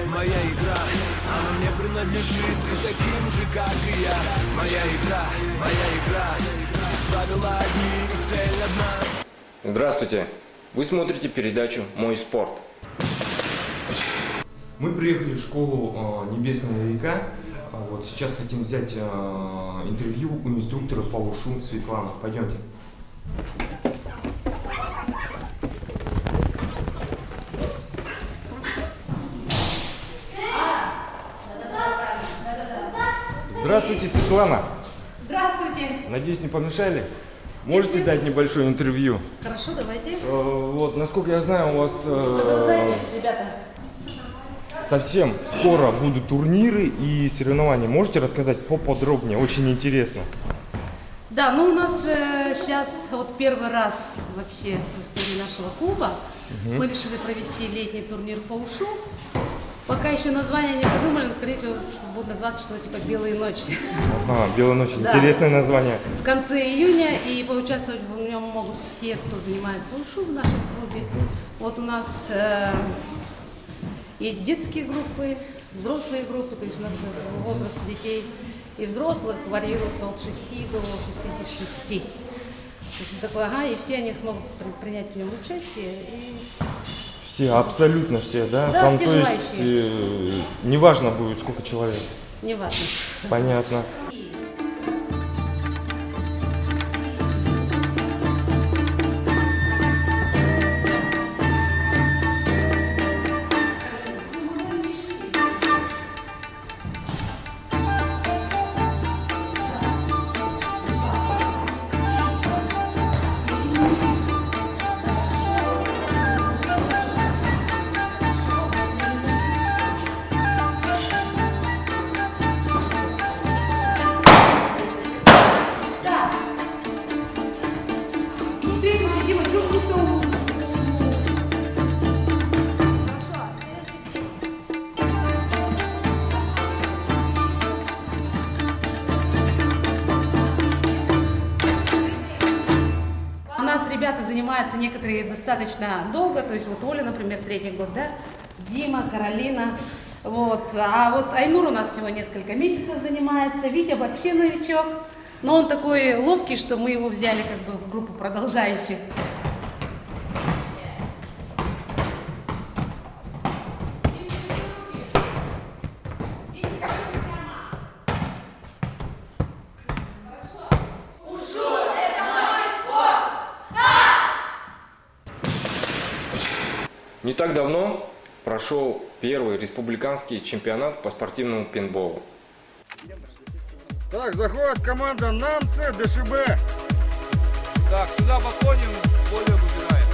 моя игра, она мне принадлежит, и таким же, как и я. Моя игра, правила одни и цель одна. Здравствуйте, вы смотрите передачу «Мой спорт». Мы приехали в школу «Небесная река». Вот сейчас хотим взять интервью у инструктора по ушу Светланы. Пойдемте. Здравствуйте, Светлана. Здравствуйте. Надеюсь, не помешали? Можете дать небольшое интервью? Хорошо, давайте. Вот, насколько я знаю, у вас Продолжаем, ребята. совсем скоро будут турниры и соревнования. Можете рассказать поподробнее? Очень интересно. Да, ну у нас сейчас вот первый раз вообще в истории нашего клуба мы решили провести летний турнир по ушу. Пока еще название не придумали, но, скорее всего, будет называться что-то типа «Белые ночи». Ага, «Белая ночь». Да. Интересное название. В конце июня, и поучаствовать в нем могут все, кто занимается ушу в нашем клубе. Вот у нас есть детские группы, взрослые группы, то есть у нас возраст детей и взрослых варьируется от 6 до 66. Такое, и все они смогут принять в нем участие. И... Все, абсолютно все, да? Да, Там, все то желающие. есть, неважно будет, сколько человек. Неважно. Понятно. У нас ребята занимаются некоторые достаточно долго, то есть вот Оля, например, 3-й год, да, Дима, Каролина, вот, а вот Айнур у нас всего несколько месяцев занимается, Витя вообще новичок, но он такой ловкий, что мы его взяли как бы в группу продолжающих. Не так давно прошел первый республиканский чемпионат по спортивному пейнтболу. Так, заходит команда НАМЦ ДШБ. Так, сюда подходим, поле выбираем.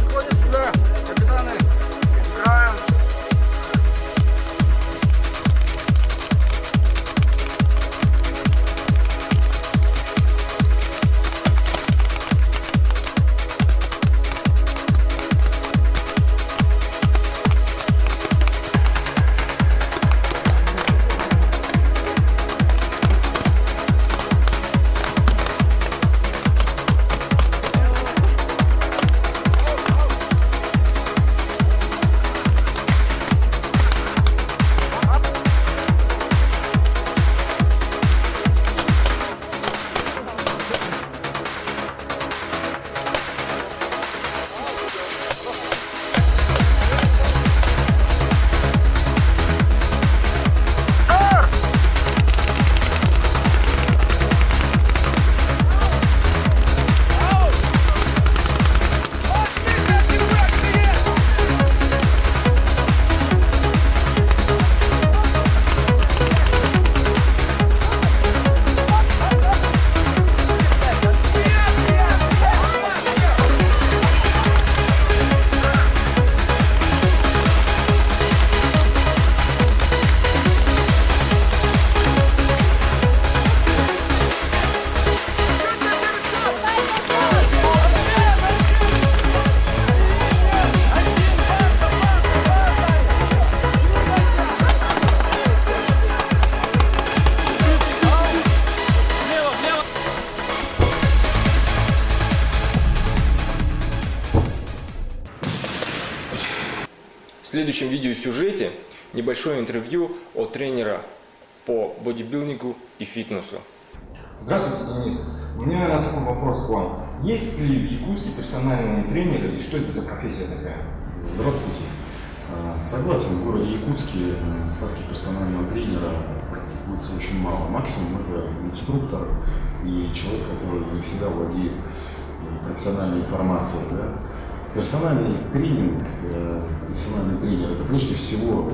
Подходим сюда, капитаны. Играем. следующем видеосюжете небольшое интервью от тренера по бодибилдингу и фитнесу. Здравствуйте, Денис. У меня такой вопрос к вам. Есть ли в Якутске персональные тренеры и что это за профессия такая? Здравствуйте. Согласен, в городе Якутске ставки персонального тренера практикуется очень мало. Максимум это инструктор и человек, который не всегда владеет профессиональной информацией. Да? Персональный тренинг, персональный тренер это прежде всего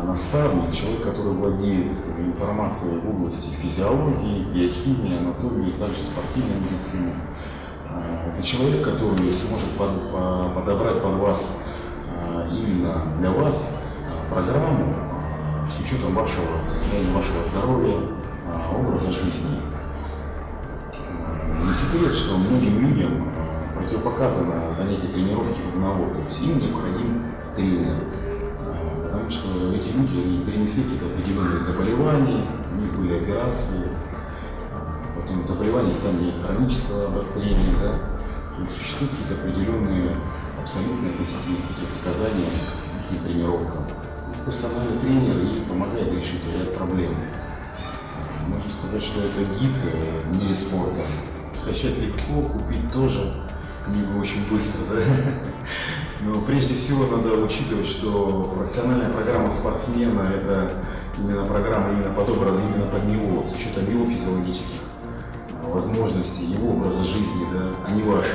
наставник, человек, который владеет информацией в области физиологии, биохимии, анатомии, также спортивной медицины. Это человек, который сможет подобрать под вас именно для вас программу с учетом вашего состояния, вашего здоровья, образа жизни. Не секрет, что многим людям противопоказано занятие тренировки в одного, то есть им необходим тренер. Потому что эти люди они перенесли какие-то определенные заболевания, у них были операции, потом заболевания стали хронического обострения, да? То есть существуют какие-то определенные абсолютно относительные противопоказания к их тренировкам. Персональный тренер и помогает решить ряд проблем. Можно сказать, что это гид в мире спорта. Скачать легко, купить тоже книгу очень быстро, да? Но прежде всего надо учитывать, что профессиональная программа спортсмена – это именно программа подобрана именно под него, с учетом его физиологических возможностей, его образа жизни, да, а не ваших.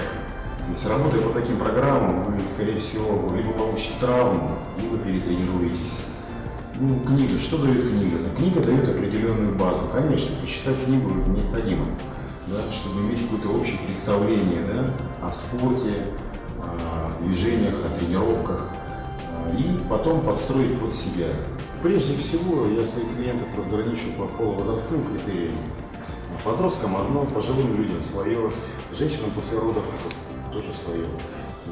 То есть, работая по таким программам, вы, скорее всего, либо получите травму, либо перетренируетесь. Ну, книга. Что дает книга? Книга дает определенную базу. Конечно, почитать книгу необходимо, да, чтобы иметь какое-то общее представление, да, о спорте, о движениях, о тренировках, и потом подстроить под себя. Прежде всего, я своих клиентов разграничу по полувозрастным критериям. Подросткам одно, пожилым людям свое, женщинам после родов тоже свое.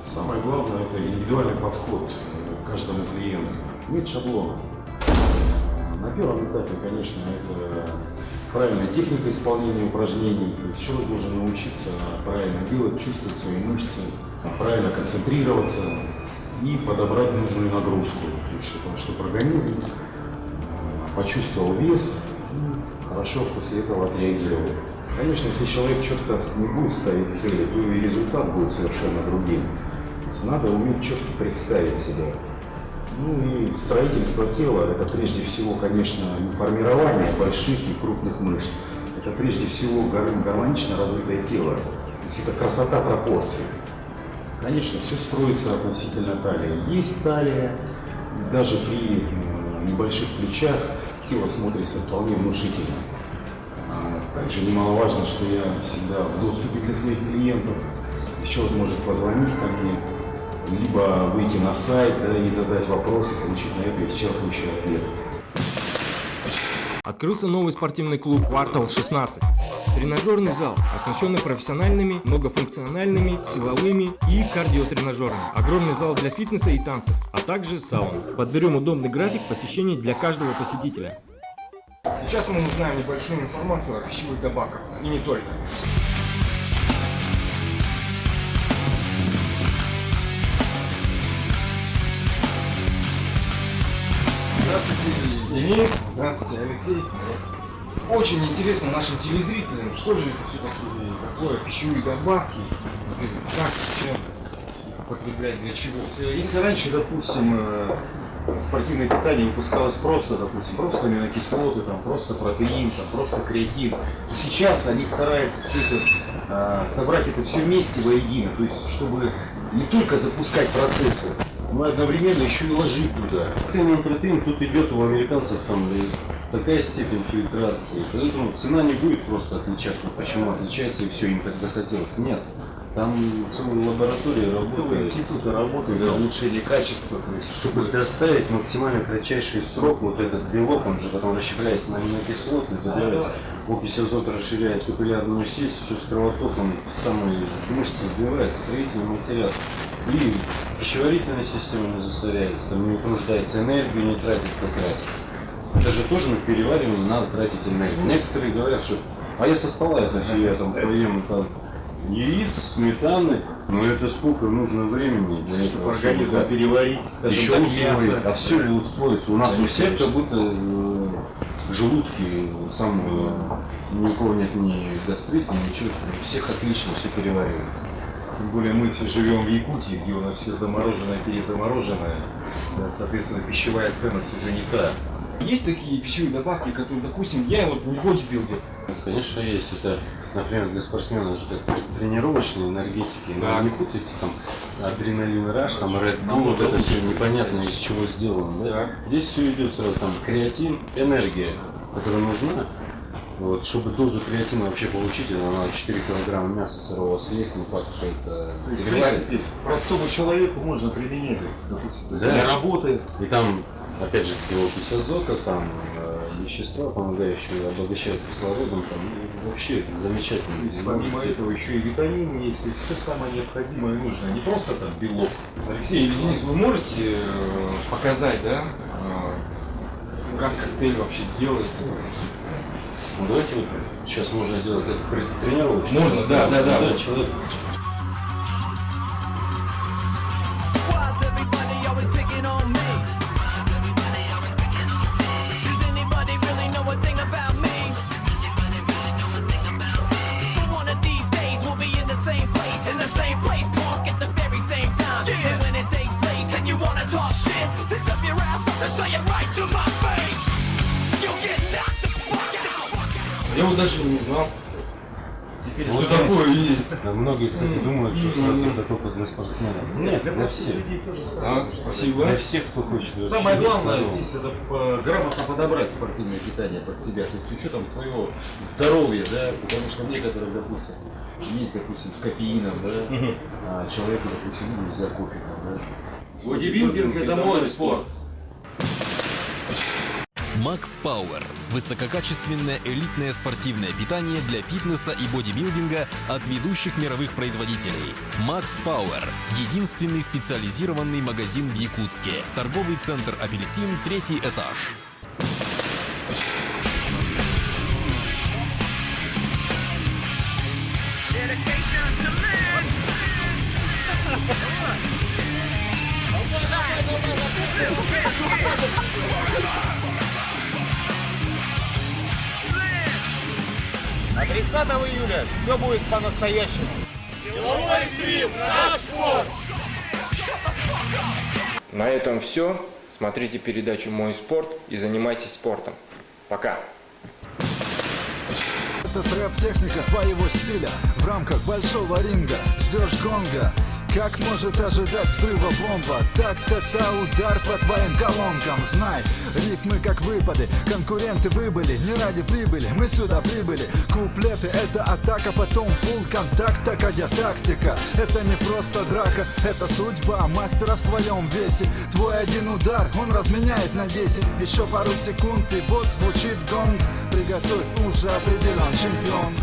Самое главное – это индивидуальный подход к каждому клиенту. Нет шаблона. На первом этапе, конечно, это правильная техника исполнения упражнений. То есть человек должен научиться правильно делать, чувствовать свои мышцы, правильно концентрироваться и подобрать нужную нагрузку. То есть, чтобы организм почувствовал вес и хорошо после этого отреагировал. Конечно, если человек четко не будет ставить цели, то и результат будет совершенно другим. То есть надо уметь четко представить себя. Ну и строительство тела – это прежде всего, конечно, формирование больших и крупных мышц. Это прежде всего гармонично развитое тело. То есть это красота пропорций. Конечно, все строится относительно талии. Есть талия, даже при небольших плечах тело смотрится вполне внушительно. Также немаловажно, что я всегда в доступе для своих клиентов. Человек может позвонить ко мне, либо выйти на сайт, да, и задать вопрос, и получить на это исчерпывающий ответ. Открылся новый спортивный клуб «Квартал 16». Тренажерный зал, оснащенный профессиональными, многофункциональными, силовыми и кардиотренажерами. Огромный зал для фитнеса и танцев, а также сауна. Подберем удобный график посещений для каждого посетителя. Сейчас мы узнаем небольшую информацию о пищевых добавках, и не только. Здравствуйте, Денис. Здравствуйте, Алексей. Очень интересно нашим телезрителям, что же это все-таки такое, пищевые добавки, как, чем употреблять, для чего. Если раньше, допустим, спортивное питание выпускалось просто, допустим, просто аминокислоты, там, просто протеин, там, просто креатин, то сейчас они стараются все это, собрать это все вместе воедино, то есть чтобы не только запускать процессы, но одновременно еще и ложить туда. Протеин тут идет у американцев там такая степень фильтрации, поэтому цена не будет просто отличаться. Но почему отличается и все, им так захотелось? Нет. Там целые лаборатории работают, целые институты работают для улучшения качества, то есть, чтобы доставить максимально кратчайший срок, вот этот белок, он же потом расщепляется на аминокислоты, добавляется, окись азота расширяет капиллярную сеть, все с кровотоком в самые мышцы сбивает, строительный материал. И пищеварительная система не засоряется, не утруждается, энергию не тратит как раз. Даже тоже на переваривание надо тратить энергию. Некоторые говорят, что а я со стола это все, я там поем, яиц, сметаны. Но это сколько нужно времени для этого, Организм переварить, скажем еще так, усвоить, мясо. а все ли усвоится? У нас у всех как будто желудки, ни у кого нет ни гастрита, ничего, у всех отлично, все переваривается. Тем более мы живем в Якутии, где у нас все замороженное, перезамороженное. Соответственно, пищевая ценность уже не та. Есть такие пищевые добавки, которые, допустим, я вот не бодибилдер. Конечно, есть. Это, например, для спортсменов это тренировочные энергетики. Но не путайте, там адреналин раш, там Red Bull, вот это все непонятно из чего сделано. Да? Здесь все идет сразу, там креатин, энергия, которая нужна. Вот, чтобы дозу креатина вообще получить, надо 4 килограмма мяса сырого съесть, не факт, что это переварится. Простому человеку можно применять, допустим, Да. для работы. И там, опять же, окись азота, там вещества, помогающие обогащать кислородом, там вообще замечательно. То есть, помимо этого еще и витамины есть, то есть все самое необходимое и нужное, не просто там белок. Алексей или Денис, вы можете показать, да, как коктейль вообще делается? Ну, давайте вот сейчас можно сделать тренировочку. Можно, да. Человек. Why's everybody always picking on me? Does anybody really know a thing about me? But one of these days we'll be in the same place, park at the very same time. And when it takes place and you wanna talk shit, then step your ass up and say it right to my face. You'll get knocked the fuck out. Я вот даже не знал, Теперь что такое есть. Многие, кстати, думают, что сахар это только для спортсменов. Нет, для всех. людей тоже самое. Так, спасибо. Для всех, кто хочет. вообще Самое быть главное здоровым. здесь это грамотно подобрать спортивное питание под себя, то есть с учетом твоего здоровья, да, потому что некоторых, допустим, есть, допустим, с кофеином, да, а человеку, допустим, нельзя кофе, да. Бодибилдинг это мой спорт. Max Power – высококачественное элитное спортивное питание для фитнеса и бодибилдинга от ведущих мировых производителей. Max Power – единственный специализированный магазин в Якутске. Торговый центр «Апельсин», 3-й этаж. А 30 июля все будет по-настоящему. На этом все. Смотрите передачу «Мой спорт» и занимайтесь спортом. Пока! Это трэп-техника твоего стиля. В рамках большого ринга ждешь гонга. Как может ожидать взрыва бомба? Так-то-то удар по твоим колонкам. Знай, рифмы как выпады. Конкуренты выбыли, не ради прибыли. Мы сюда прибыли. Куплеты — это атака, потом фулл контакт. Такая тактика, это не просто драка. Это судьба мастера в своем весе. Твой один удар, он разменяет на 10. Еще пару секунд и вот звучит гонг. Приготовь, уже определен чемпион.